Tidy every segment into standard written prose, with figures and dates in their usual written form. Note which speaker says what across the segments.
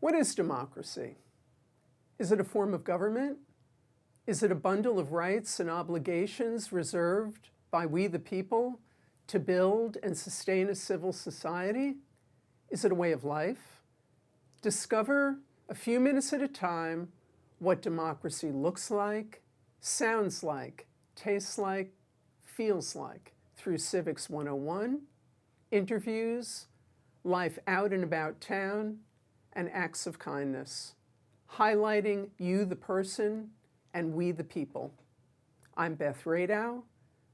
Speaker 1: What is democracy? Is it a form of government? Is it a bundle of rights and obligations reserved by we the people to build and sustain a civil society? Is it a way of life? Discover a few minutes at a time what democracy looks like, sounds like, tastes like, feels like through Civics 101, interviews, life out and about town, and acts of kindness, highlighting you the person and we the people. I'm Beth Radow,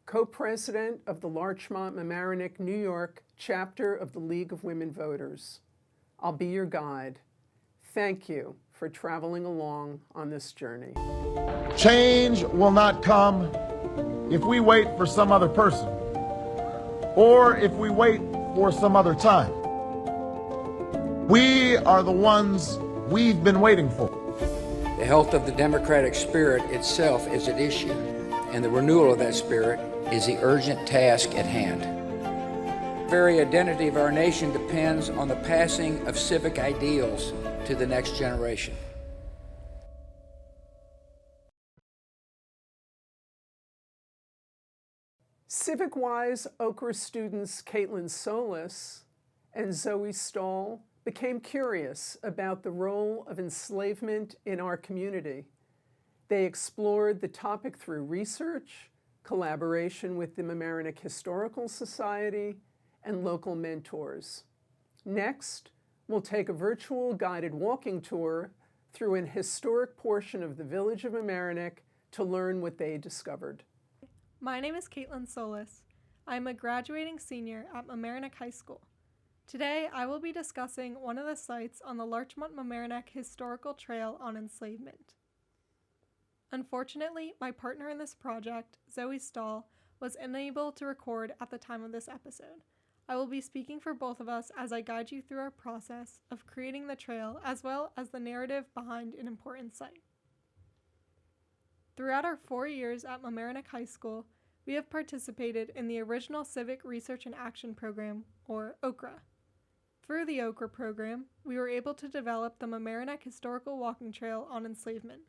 Speaker 1: co-president of the Larchmont Mamaroneck, New York chapter of the League of Women Voters. I'll be your guide. Thank you for traveling along on this journey.
Speaker 2: Change will not come if we wait for some other person or if we wait for some other time. We are the ones we've been waiting for.
Speaker 3: The health of the democratic spirit itself is at issue, and the renewal of that spirit is the urgent task at hand. The very identity of our nation depends on the passing of civic ideals to the next generation.
Speaker 1: Civic-wise, Okra students Caitlin Solis and Zoe Stahl became curious about the role of enslavement in our community. They explored the topic through research, collaboration with the Mamaroneck Historical Society, and local mentors. Next, we'll take a virtual guided walking tour through an historic portion of the village of Mamaroneck to learn what they discovered.
Speaker 4: My name is Caitlin Solis. I am a graduating senior at Mamaroneck High School. Today, I will be discussing one of the sites on the Larchmont Mamaroneck Historical Trail on Enslavement. Unfortunately, my partner in this project, Zoe Stahl, was unable to record at the time of this episode. I will be speaking for both of us as I guide you through our process of creating the trail as well as the narrative behind an important site. Throughout our 4 years at Mamaroneck High School, we have participated in the original Civic Research and Action Program, or OCRA. Through the OCRA program, we were able to develop the Mamaroneck Historical Walking Trail on Enslavement,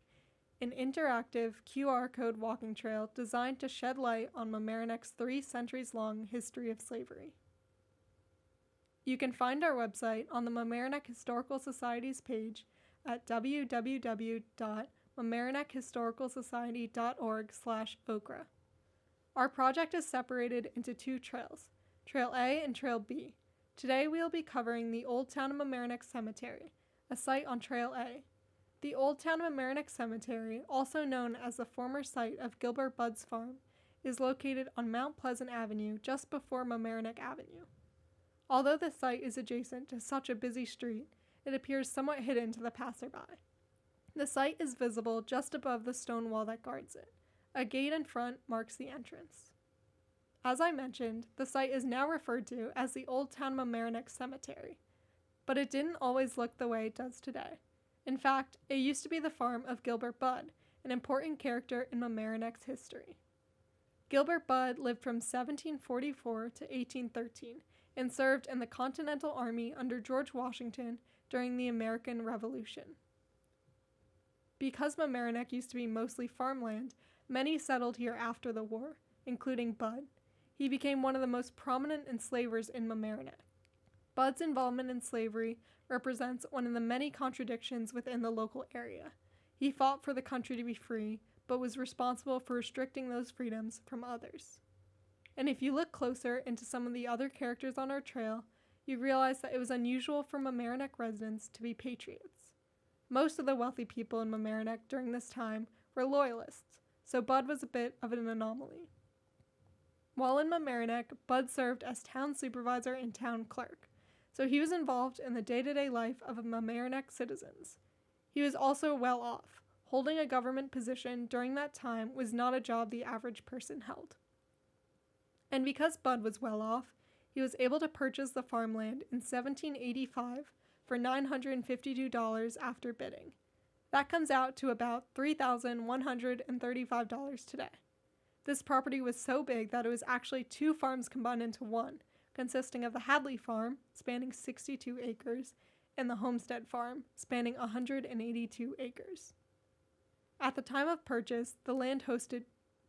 Speaker 4: an interactive QR code walking trail designed to shed light on Mamaroneck's 3 centuries-long history of slavery. You can find our website on the Mamaroneck Historical Society's page at www.mamaroneckhistoricalsociety.org/OCRA. Our project is separated into 2 trails, Trail A and Trail B. Today we will be covering the Old Town of Mamaroneck Cemetery, a site on Trail A. The Old Town of Mamaroneck Cemetery, also known as the former site of Gilbert Budd's farm, is located on Mount Pleasant Avenue just before Mamaroneck Avenue. Although the site is adjacent to such a busy street, it appears somewhat hidden to the passerby. The site is visible just above the stone wall that guards it. A gate in front marks the entrance. As I mentioned, the site is now referred to as the Old Town Mamaroneck Cemetery, but it didn't always look the way it does today. In fact, it used to be the farm of Gilbert Budd, an important character in Mamaroneck's history. Gilbert Budd lived from 1744 to 1813 and served in the Continental Army under George Washington during the American Revolution. Because Mamaroneck used to be mostly farmland, many settled here after the war, including Budd. He became one of the most prominent enslavers in Mamaroneck. Budd's involvement in slavery represents one of the many contradictions within the local area. He fought for the country to be free, but was responsible for restricting those freedoms from others. And if you look closer into some of the other characters on our trail, you realize that it was unusual for Mamaroneck residents to be patriots. Most of the wealthy people in Mamaroneck during this time were loyalists, so Budd was a bit of an anomaly. While in Mamaroneck, Budd served as town supervisor and town clerk, so he was involved in the day-to-day life of Mamaroneck citizens. He was also well off. Holding a government position during that time was not a job the average person held. And because Budd was well off, he was able to purchase the farmland in 1785 for $952 after bidding. That comes out to about $3,135 today. This property was so big that it was actually 2 farms combined into one, consisting of the Hadley farm, spanning 62 acres, and the Homestead Farm, spanning 182 acres. At the time of purchase, the land hosted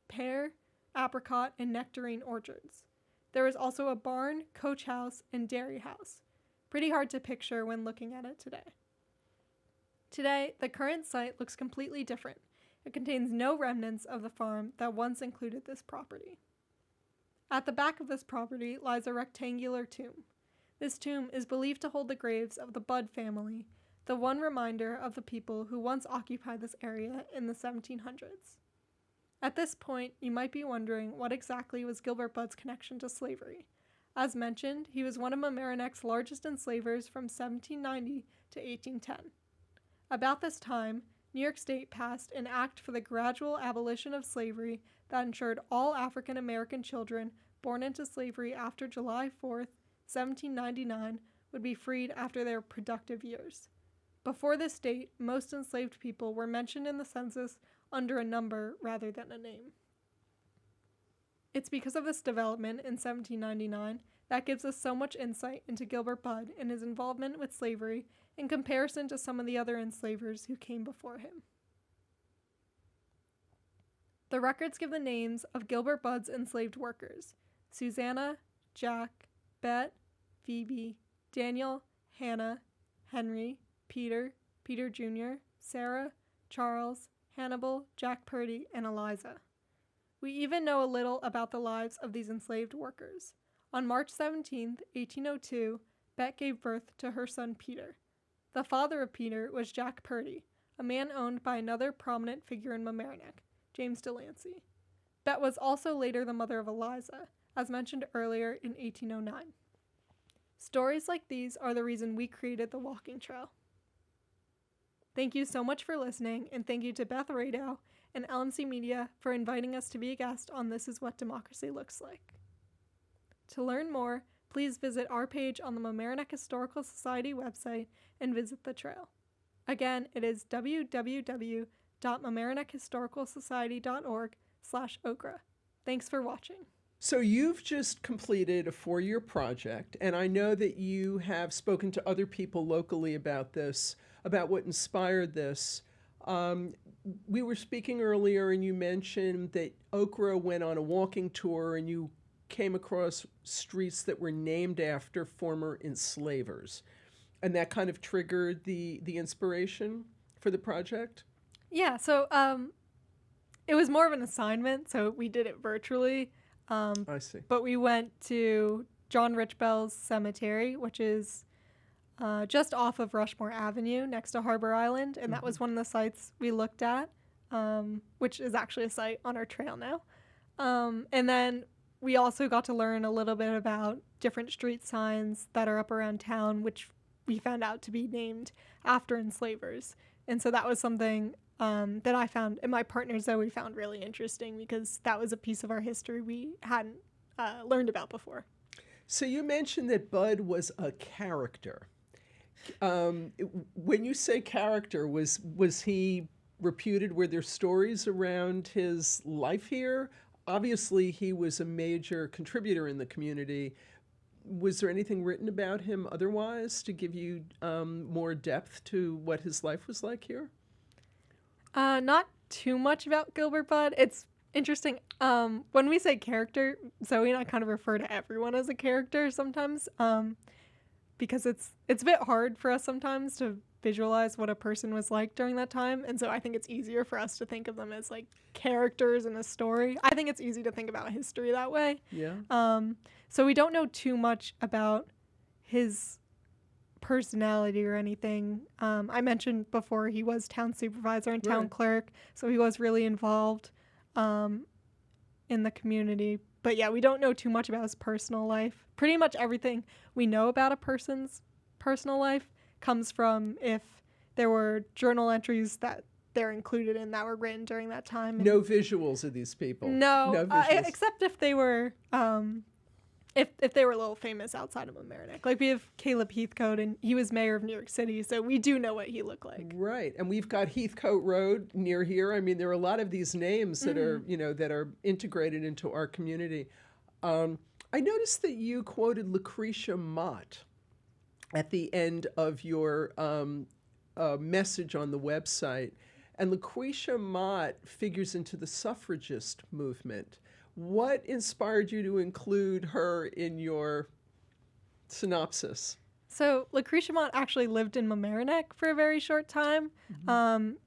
Speaker 4: pear, apricot, and nectarine orchards. There was also a barn, coach house, and dairy house. Pretty hard to picture when looking at it today. Today, the current site looks completely different. It contains no remnants of the farm that once included this property. At the back of this property lies a rectangular tomb. This tomb is believed to hold the graves of the Budd family, the one reminder of the people who once occupied this area in the 1700s. At this point, you might be wondering what exactly was Gilbert Budd's connection to slavery. As mentioned, he was one of Mamaronec's largest enslavers from 1790 to 1810. About this time, New York State passed an act for the gradual abolition of slavery that ensured all African American children born into slavery after July 4th, 1799, would be freed after their productive years. Before this date, most enslaved people were mentioned in the census under a number rather than a name. It's because of this development in 1799 that gives us so much insight into Gilbert Budd and his involvement with slavery in comparison to some of the other enslavers who came before him. The records give the names of Gilbert Budd's enslaved workers: Susanna, Jack, Bet, Phoebe, Daniel, Hannah, Henry, Peter, Peter Jr., Sarah, Charles, Hannibal, Jack Purdy, and Eliza. We even know a little about the lives of these enslaved workers. On March 17, 1802, Bet gave birth to her son Peter. The father of Peter was Jack Purdy, a man owned by another prominent figure in Mamaroneck, James DeLancey. Bet was also later the mother of Eliza, as mentioned earlier in 1809. Stories like these are the reason we created the walking trail. Thank you so much for listening, and thank you to Beth Radow and LMC Media for inviting us to be a guest on This Is What Democracy Looks Like. To learn more, please visit our page on the Mamaroneck Historical Society website and visit the trail. Again, it is www.mamaroneckhistoricalsociety.org/okra. Thanks for watching.
Speaker 1: So you've just completed a 4-year project, and I know that you have spoken to other people locally about this, about what inspired this. We were speaking earlier, and you mentioned that Okra went on a walking tour, and you came across streets that were named after former enslavers, and that kind of triggered the inspiration for the project?
Speaker 4: Yeah, so it was more of an assignment, so we did it virtually.
Speaker 1: I see.
Speaker 4: But we went to John Richbell's cemetery, which is just off of Rushmore Avenue next to Harbor Island, and that was one of the sites we looked at, which is actually a site on our trail now. And then we also got to learn a little bit about different street signs that are up around town, which we found out to be named after enslavers. And so that was something that I found, and my partner Zoe found really interesting, because that was a piece of our history we hadn't learned about before.
Speaker 1: So you mentioned that Budd was a character. When you say character, was he reputed? Were there stories around his life here? Obviously, he was a major contributor in the community. Was there anything written about him otherwise to give you more depth to what his life was like here?
Speaker 4: Not too much about Gilbert Budd. It's interesting. When we say character, Zoe and I kind of refer to everyone as a character sometimes, because it's a bit hard for us sometimes to visualize what a person was like during that time. And so I think it's easier for us to think of them as like characters in a story. I think it's easy to think about history that way.
Speaker 1: Yeah.
Speaker 4: So we don't know too much about his personality or anything. I mentioned before he was town supervisor and town clerk, so he was really involved in the community. But yeah, we don't know too much about his personal life. Pretty much everything we know about a person's personal life comes from if there were journal entries that they're included in that were written during that time.
Speaker 1: No visuals of these people.
Speaker 4: No
Speaker 1: visuals.
Speaker 4: Except if they were if they were a little famous outside of Mamaroneck. Like we have Caleb Heathcote, and he was mayor of New York City, so we do know what he looked like.
Speaker 1: Right, and we've got Heathcote Road near here. I mean, there are a lot of these names that are, that are integrated into our community. I noticed that you quoted Lucretia Mott. at the end of your message on the website. And Lucretia Mott figures into the suffragist movement. What inspired you to include her in your synopsis?
Speaker 4: So Lucretia Mott actually lived in Mamaroneck for a very short time.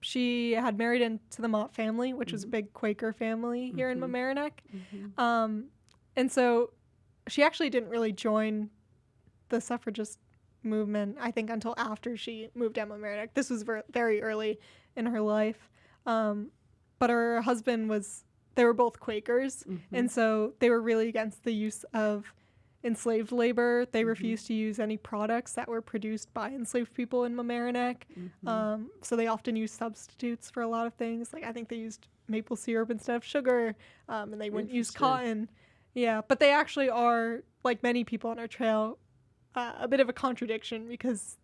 Speaker 4: She had married into the Mott family, which was a big Quaker family here in Mamaroneck. And so she actually didn't really join the suffragist movement, I think, until after she moved to Mamaroneck. This was very early in her life. But her husband they were both Quakers. And so they were really against the use of enslaved labor. They refused to use any products that were produced by enslaved people in Mamaroneck. So they often used substitutes for a lot of things. Like I think they used maple syrup instead of sugar, and they wouldn't use cotton. Yeah, but they actually are, like many people on our trail, a bit of a contradiction because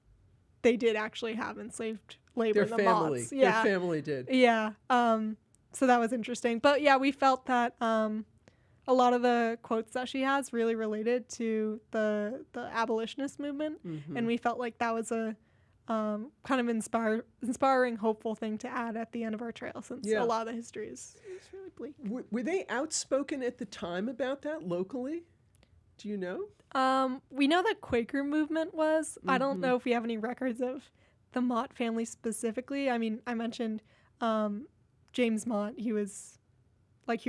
Speaker 4: they did actually have enslaved labor.
Speaker 1: Their family.
Speaker 4: Motts. Yeah.
Speaker 1: Their family did.
Speaker 4: Yeah. So that was interesting. But yeah, we felt that a lot of the quotes that she has really related to the abolitionist movement, and we felt like that was a kind of inspiring, hopeful thing to add at the end of our trail, since a lot of the history is really bleak.
Speaker 1: Were they outspoken at the time about that locally? Do you know?
Speaker 4: We know that Quaker movement was. I don't know if we have any records of the Mott family specifically. I mean, I mentioned James Mott. He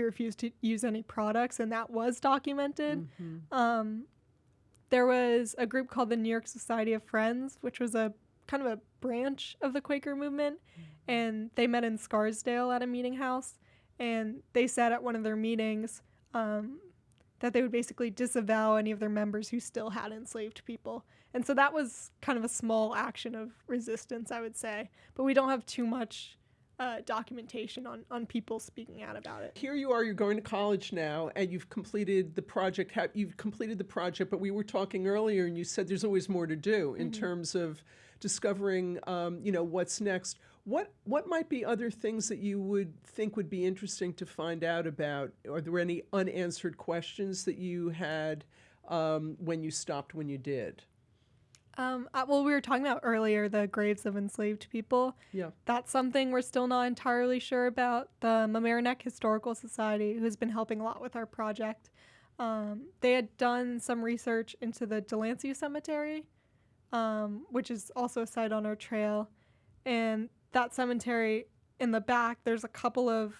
Speaker 4: refused to use any products, and that was documented. There was a group called the New York Society of Friends, which was a kind of a branch of the Quaker movement, and they met in Scarsdale at a meeting house, and they said at one of their meetings that they would basically disavow any of their members who still had enslaved people. And so that was kind of a small action of resistance, I would say. But we don't have too much documentation on people speaking out about it.
Speaker 1: Here you are, you're going to college now, and you've completed the project. You've completed the project, but we were talking earlier, and you said there's always more to do in terms of discovering, what's next. What might be other things that you would think would be interesting to find out about? Are there any unanswered questions that you had when you stopped when you did?
Speaker 4: Well, we were talking about earlier the graves of enslaved people.
Speaker 1: Yeah.
Speaker 4: That's something we're still not entirely sure about. The Mamaroneck Historical Society, who's been helping a lot with our project, they had done some research into the Delancey Cemetery, which is also a site on our trail. And that cemetery, in the back, there's a couple of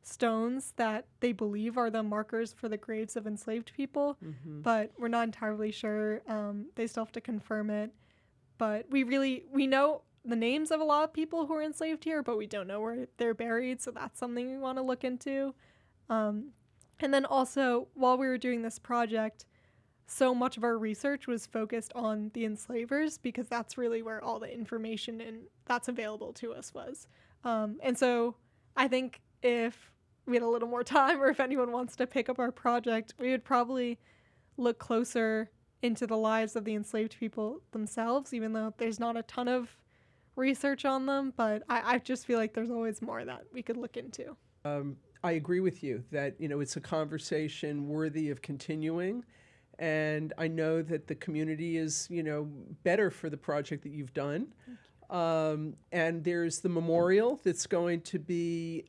Speaker 4: stones that they believe are the markers for the graves of enslaved people, but we're not entirely sure. They still have to confirm it. But we know the names of a lot of people who are enslaved here, but we don't know where they're buried, so that's something we want to look into. And then also, while we were doing this project, so much of our research was focused on the enslavers because that's really where all the information and that's available to us was. And so I think if we had a little more time, or if anyone wants to pick up our project, we would probably look closer into the lives of the enslaved people themselves, even though there's not a ton of research on them. But I just feel like there's always more that we could look into.
Speaker 1: I agree with you that, it's a conversation worthy of continuing. And I know that the community is, better for the project that you've done. And there's the memorial that's going to be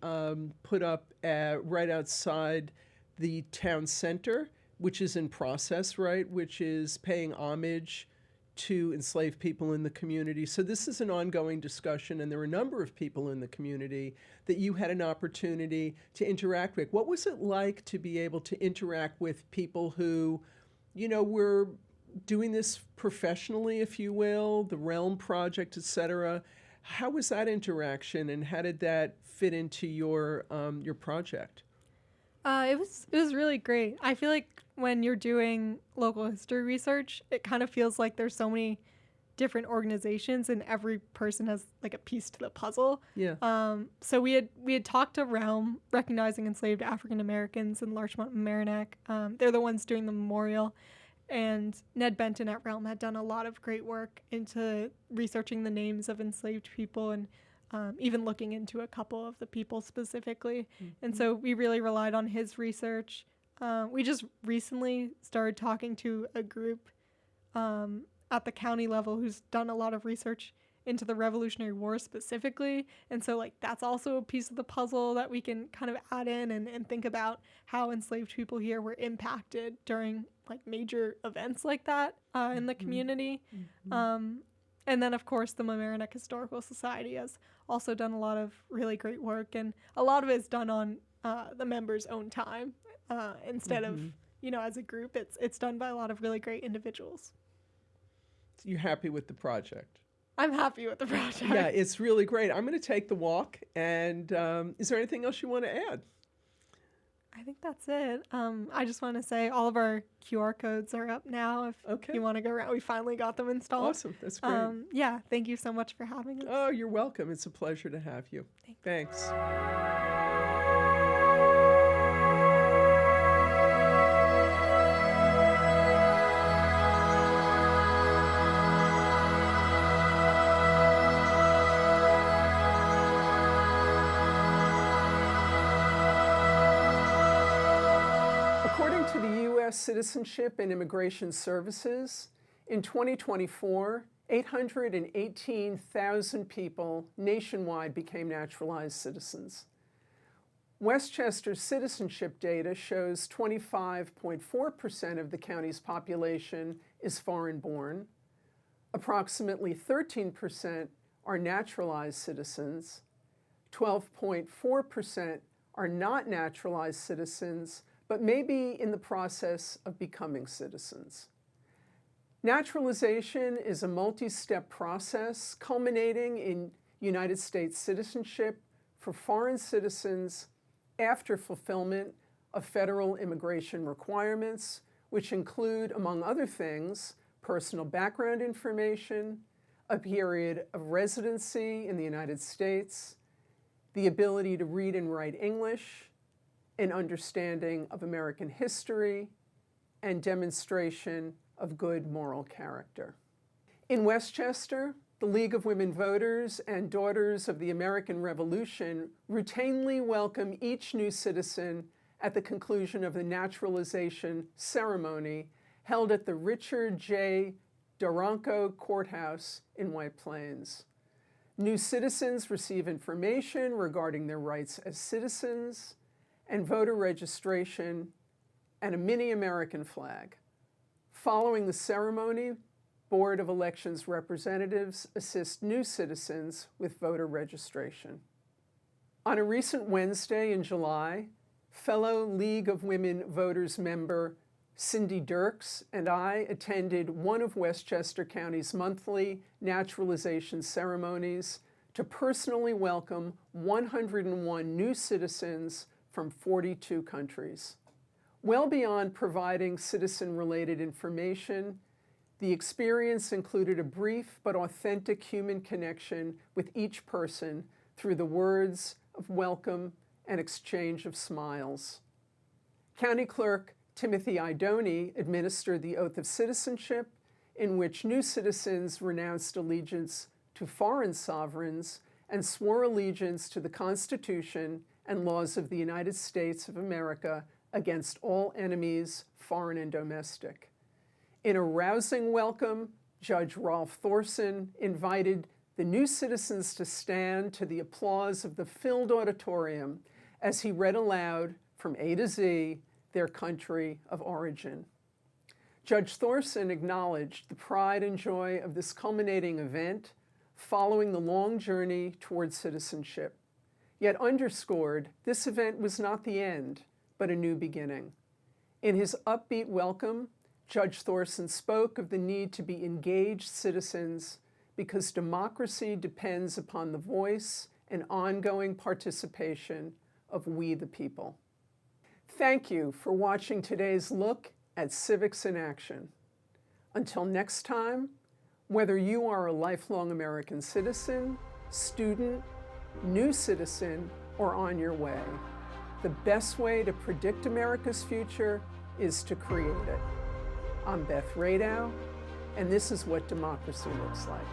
Speaker 1: put up right outside the town center, which is in process, right? Which is paying homage to enslaved people in the community. So this is an ongoing discussion, and there are a number of people in the community that you had an opportunity to interact with. What was it like to be able to interact with people who, were doing this professionally, if you will, the Realm Project, et cetera? How was that interaction, and how did that fit into your project?
Speaker 4: It was really great. I feel like when you're doing local history research, it kind of feels like there's so many different organizations and every person has like a piece to the puzzle.
Speaker 1: Yeah.
Speaker 4: So we had talked to Realm, recognizing enslaved African Americans in Larchmont and Mamaroneck. They're the ones doing the memorial. And Ned Benton at Realm had done a lot of great work into researching the names of enslaved people and even looking into a couple of the people specifically. And so we really relied on his research. We just recently started talking to a group at the county level who's done a lot of research into the Revolutionary War specifically. And so like that's also a piece of the puzzle that we can kind of add in and think about how enslaved people here were impacted during like major events like that in the community. And then of course the Mamaroneck Historical Society has also done a lot of really great work, and a lot of it's done on the members' own time instead of, you know, as a group. It's done by a lot of really great individuals.
Speaker 5: So you're happy with the project?
Speaker 4: I'm happy with the project.
Speaker 5: Yeah, it's really great. I'm going to take the walk. And is there anything else you want to add?
Speaker 4: I think that's it. I just want to say all of our QR codes are up now if you want to go around. We finally got them installed.
Speaker 5: Awesome. That's great.
Speaker 4: Yeah, thank you so much for having us.
Speaker 5: Oh, you're welcome. It's a pleasure to have you. Thanks.
Speaker 1: According to the U.S. Citizenship and Immigration Services, in 2024, 818,000 people nationwide became naturalized citizens. Westchester's citizenship data shows 25.4% of the county's population is foreign-born. Approximately 13% are naturalized citizens. 12.4% are not naturalized citizens, but may be in the process of becoming citizens. Naturalization is a multi-step process culminating in United States citizenship for foreign citizens after fulfillment of federal immigration requirements, which include, among other things, personal background information, a period of residency in the United States, the ability to read and write English, an understanding of American history, and demonstration of good moral character. In Westchester, the League of Women Voters and Daughters of the American Revolution routinely welcome each new citizen at the conclusion of the naturalization ceremony held at the Richard J. Daronco Courthouse in White Plains. New citizens receive information regarding their rights as citizens and voter registration and a mini American flag. Following the ceremony, Board of Elections representatives assist new citizens with voter registration. On a recent Wednesday in July, fellow League of Women Voters member Cindy Dirks and I attended one of Westchester County's monthly naturalization ceremonies to personally welcome 101 new citizens from 42 countries. Well beyond providing citizen-related information, the experience included a brief but authentic human connection with each person through the words of welcome and exchange of smiles. County Clerk Tim Idoni administered the oath of citizenship, in which new citizens renounced allegiance to foreign sovereigns and swore allegiance to the Constitution and laws of the United States of America against all enemies, foreign and domestic. In a rousing welcome, Judge Rolf Thorsen invited the new citizens to stand to the applause of the filled auditorium as he read aloud from A to Z their country of origin. Judge Thorsen acknowledged the pride and joy of this culminating event following the long journey towards citizenship, yet underscored this event was not the end, but a new beginning. In his upbeat welcome, Judge Thorsen spoke of the need to be engaged citizens because democracy depends upon the voice and ongoing participation of we the people. Thank you for watching today's look at civics in action. Until next time, whether you are a lifelong American citizen, student, new citizen, or on your way, the best way to predict America's future is to create it. I'm Beth Radow, and this is what democracy looks like.